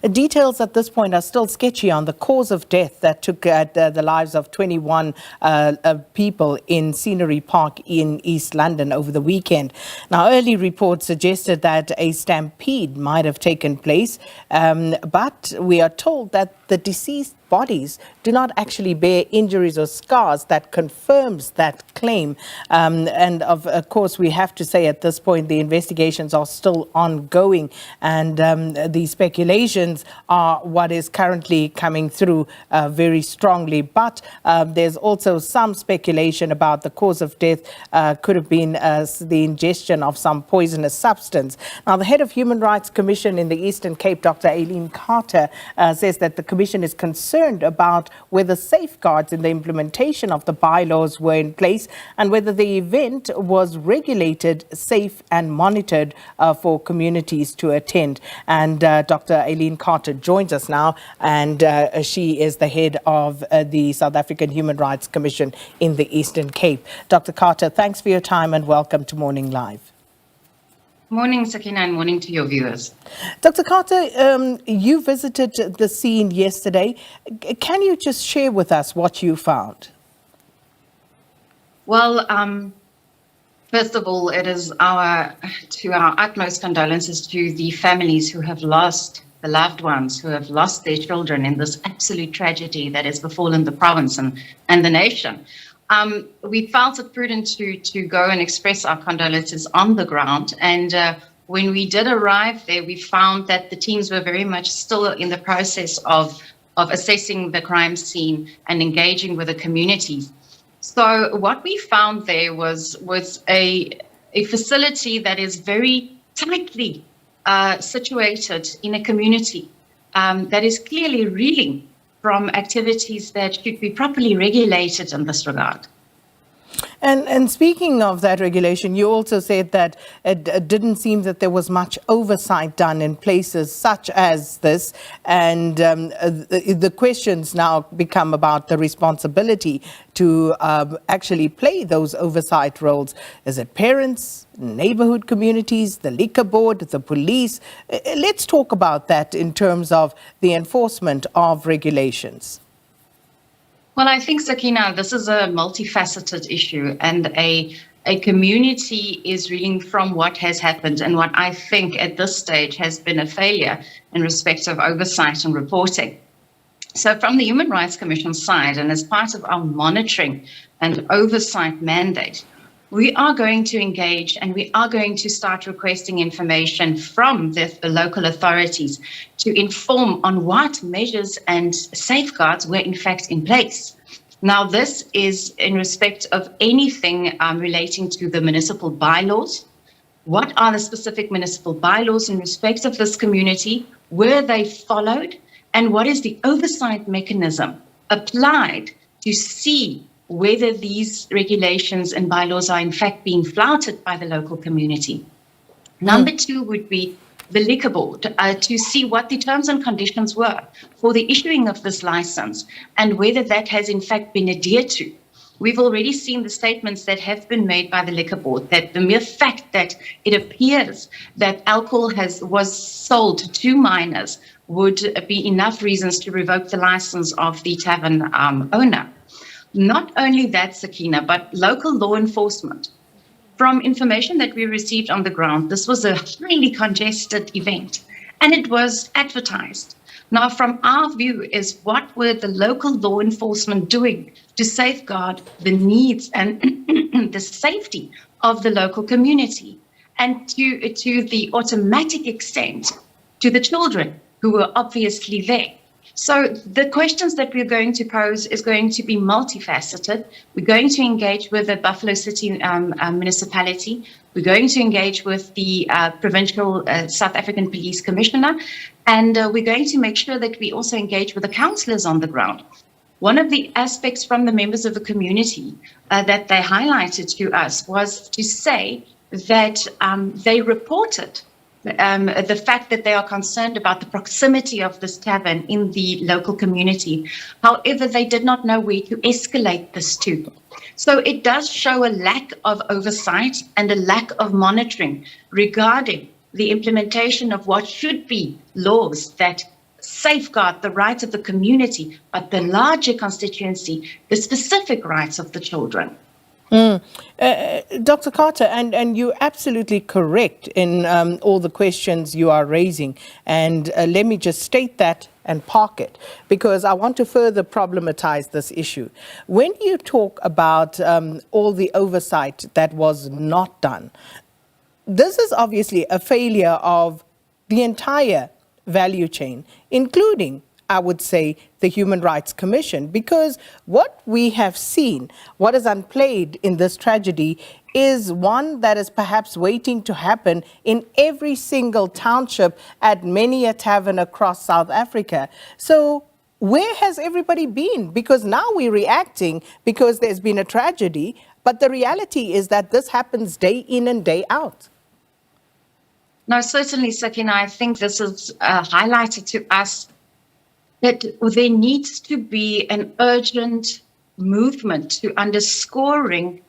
Details at this point are still sketchy on the cause of death that took the lives of 21 people in Scenery Park in East London over the weekend. Now, early reports suggested that a stampede might have taken place, but we are told that the deceased bodies do not actually bear injuries or scars that confirms that claim. And of course, we have to say at this point, the investigations are still ongoing, and the speculations are what is currently coming through very strongly. But there's also some speculation about the cause of death could have been the ingestion of some poisonous substance. Now, the head of Human Rights Commission in the Eastern Cape, Dr. Eileen says that the commission is concerned about whether safeguards in the implementation of the bylaws were in place and whether the event was regulated, safe and monitored for communities to attend. And Dr. Eileen Carter joins us now, and she is the head of the South African Human Rights Commission in the Eastern Cape. Dr. Carter, thanks for your time and welcome to Morning Live. Morning, Sakina, and morning to your viewers. Dr. Carter, you visited the scene yesterday. Can you just share with us what you found? Well, first of all, it is our utmost condolences to the families who have lost the loved ones, who have lost their children in this absolute tragedy that has befallen the province and the nation. We felt it prudent to go and express our condolences on the ground. And when we did arrive there, we found that the teams were very much still in the process of assessing the crime scene and engaging with the communities. So what we found there was a facility that is very tightly situated in a community that is clearly reeling from activities that should be properly regulated in this regard. And speaking of that regulation, you also said that it didn't seem that there was much oversight done in places such as this. And the questions now become about the responsibility to actually play those oversight roles. Is it parents, neighborhood communities, the liquor board, the police? Let's talk about that in terms of the enforcement of regulations. Well, I think, Sakina, this is a multifaceted issue, and a community is reeling from what has happened and what I think at this stage has been a failure in respect of oversight and reporting. So from the Human Rights Commission side, and as part of our monitoring and oversight mandate, we are going to engage and we are going to start requesting information from the local authorities to inform on what measures and safeguards were in fact in place. Now, this is in respect of anything relating to the municipal bylaws. What are the specific municipal bylaws in respect of this community? Were they followed? And what is the oversight mechanism applied to see whether these regulations and bylaws are in fact being flouted by the local community? Number two would be the liquor board to see what the terms and conditions were for the issuing of this license and whether that has in fact been adhered to. We've already seen the statements that have been made by the liquor board that the mere fact that it appears that alcohol was sold to minors would be enough reasons to revoke the license of the tavern owner. Not only that, Sakina, but local law enforcement. From information that we received on the ground, this was a highly congested event and it was advertised. Now, from our view is what were the local law enforcement doing to safeguard the needs and the safety of the local community, and to the automatic extent to the children who were obviously there. So the questions that we're going to pose is going to be multifaceted. We're going to engage with the Buffalo City municipality. We're going to engage with the provincial South African Police Commissioner, and we're going to make sure that we also engage with the councillors on the ground. One of the aspects from the members of the community that they highlighted to us was to say that they reported the fact that they are concerned about the proximity of this tavern in the local community. However, they did not know where to escalate this to. So it does show a lack of oversight and a lack of monitoring regarding the implementation of what should be laws that safeguard the rights of the community, but the larger constituency, the specific rights of the children. Dr. Carter, and you're absolutely correct in all the questions you are raising. And let me just state that and park it, because I want to further problematize this issue. When you talk about all the oversight that was not done, this is obviously a failure of the entire value chain, including, I would say, the Human Rights Commission, because what we have seen, what is unplayed in this tragedy, is one that is perhaps waiting to happen in every single township at many a tavern across South Africa. So where has everybody been? Because now we're reacting because there's been a tragedy, but the reality is that this happens day in and day out. No, certainly, Sakina, I think this is highlighted to us that there needs to be an urgent movement to underscoring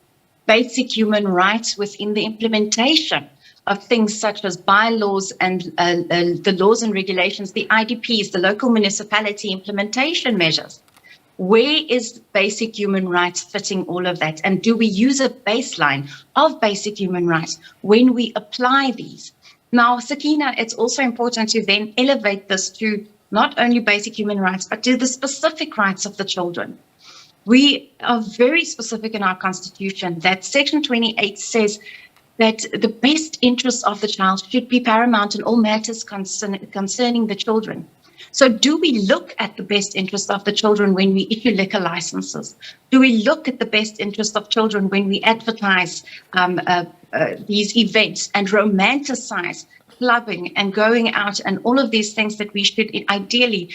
basic human rights within the implementation of things such as bylaws and the laws and regulations, the IDPs, the local municipality implementation measures. Where is basic human rights fitting all of that? And do we use a baseline of basic human rights when we apply these? Now, Sakina, it's also important to then elevate this to not only basic human rights, but to the specific rights of the children. We are very specific in our constitution that Section 28 says that the best interests of the child should be paramount in all matters concerning the children. So do we look at the best interest of the children when we issue liquor licenses? Do we look at the best interest of children when we advertise these events and romanticize clubbing and going out and all of these things that we should ideally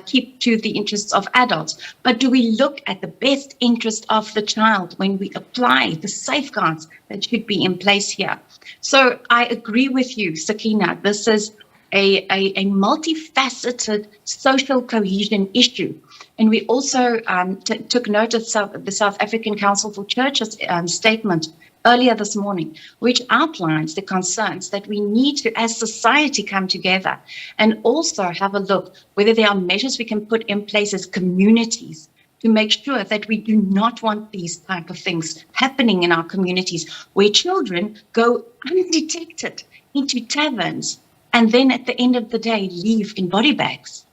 keep to the interests of adults? But do we look at the best interest of the child when we apply the safeguards that should be in place here? So I agree with you, Sakina. This is a multifaceted social cohesion issue. And we also took note of the South African Council for Churches statement earlier this morning, which outlines the concerns that we need to, as society, come together and also have a look whether there are measures we can put in place as communities to make sure that we do not want these type of things happening in our communities, where children go undetected into taverns and then at the end of the day leave in body bags.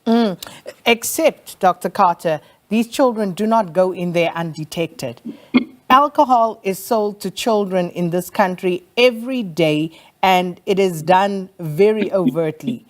Except, Dr. Carter, these children do not go in there undetected. Alcohol is sold to children in this country every day, and it is done very overtly.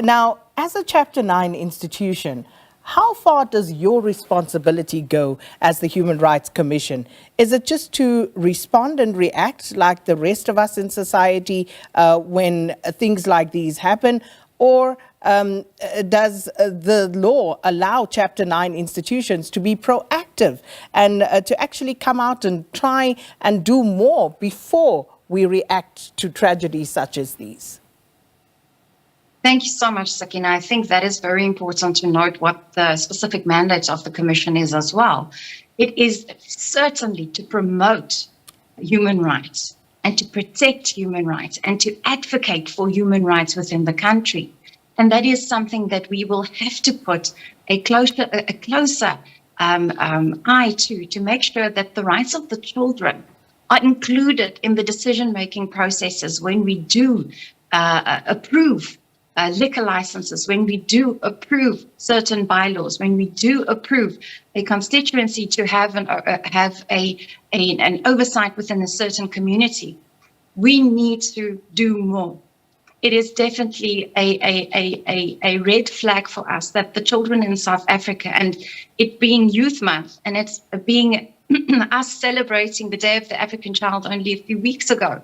Now, as a Chapter 9 institution, how far does your responsibility go as the Human Rights Commission? Is it just to respond and react like the rest of us in society when things like these happen? Or does the law allow Chapter 9 institutions to be proactive and to actually come out and try and do more before we react to tragedies such as these? Thank you so much, Sakina. I think that is very important to note what the specific mandate of the Commission is as well. It is certainly to promote human rights and to protect human rights and to advocate for human rights within the country. And that is something that we will have to put a closer eye to make sure that the rights of the children are included in the decision-making processes when we do approve liquor licenses, when we do approve certain bylaws, when we do approve a constituency to have an oversight within a certain community. We need to do more. It is definitely a red flag for us that the children in South Africa, and it being Youth Month, and it's being us celebrating the Day of the African Child only a few weeks ago,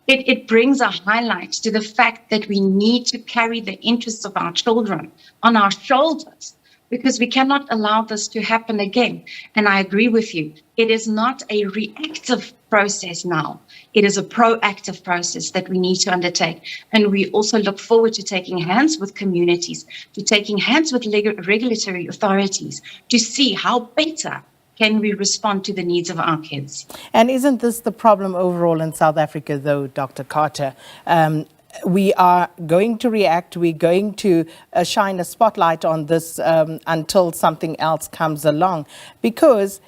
it brings a highlight to the fact that we need to carry the interests of our children on our shoulders, because we cannot allow this to happen again. And I agree with you. It is not a reactive process now. It is a proactive process that we need to undertake. And we also look forward to taking hands with communities, to taking hands with regulatory authorities to see how better can we respond to the needs of our kids. And isn't this the problem overall in South Africa, though, Dr. Carter? we are going to react. We're going to shine a spotlight on this until something else comes along. Because,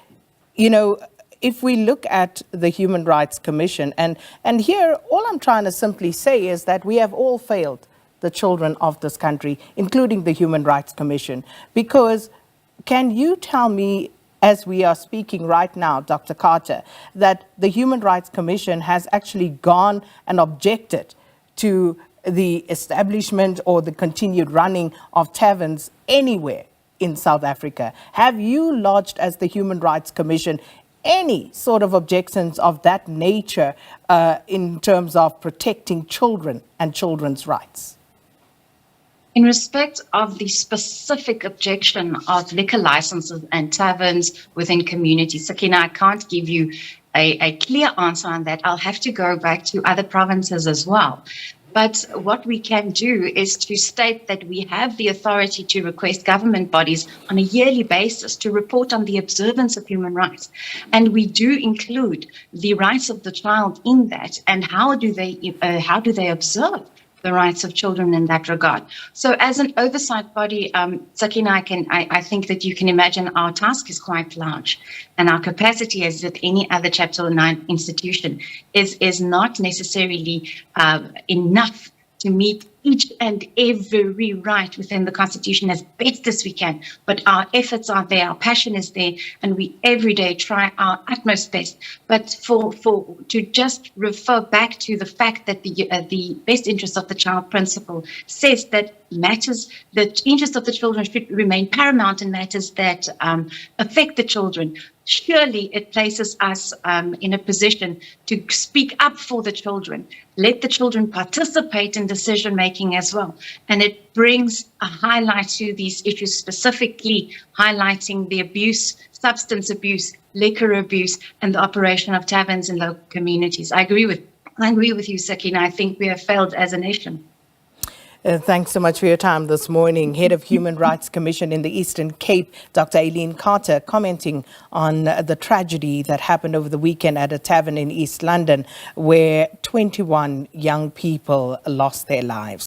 if we look at the Human Rights Commission, and here, all I'm trying to simply say is that we have all failed the children of this country, including the Human Rights Commission. Because can you tell me, as we are speaking right now, Dr. Carter, that the Human Rights Commission has actually gone and objected to the establishment or the continued running of taverns anywhere in South Africa? Have you lodged, as the Human Rights Commission, any sort of objections of that nature in terms of protecting children and children's rights? In respect of the specific objection of liquor licenses and taverns within communities, Sakina, I can't give you a clear answer on that. I'll have to go back to other provinces as well. But what we can do is to state that we have the authority to request government bodies on a yearly basis to report on the observance of human rights. And we do include the rights of the child in that, and how do they observe the rights of children in that regard. So as an oversight body, Sakina, I think that you can imagine our task is quite large, and our capacity, as with any other Chapter 9 institution, is not necessarily enough to meet each and every right within the Constitution as best as we can. But our efforts are there, our passion is there, and we every day try our utmost best. But to just refer back to the fact that the best interest of the child principle says that the interest of the children should remain paramount in matters that affect the children. Surely it places us in a position to speak up for the children, let the children participate in decision making as well. And it brings a highlight to these issues, specifically highlighting the abuse, substance abuse, liquor abuse, and the operation of taverns in local communities. I agree with you, Sakina. I think we have failed as a nation. Thanks so much for your time this morning. Head of Human Rights Commission in the Eastern Cape, Dr. Eileen Carter, commenting on the tragedy that happened over the weekend at a tavern in East London, where 21 young people lost their lives.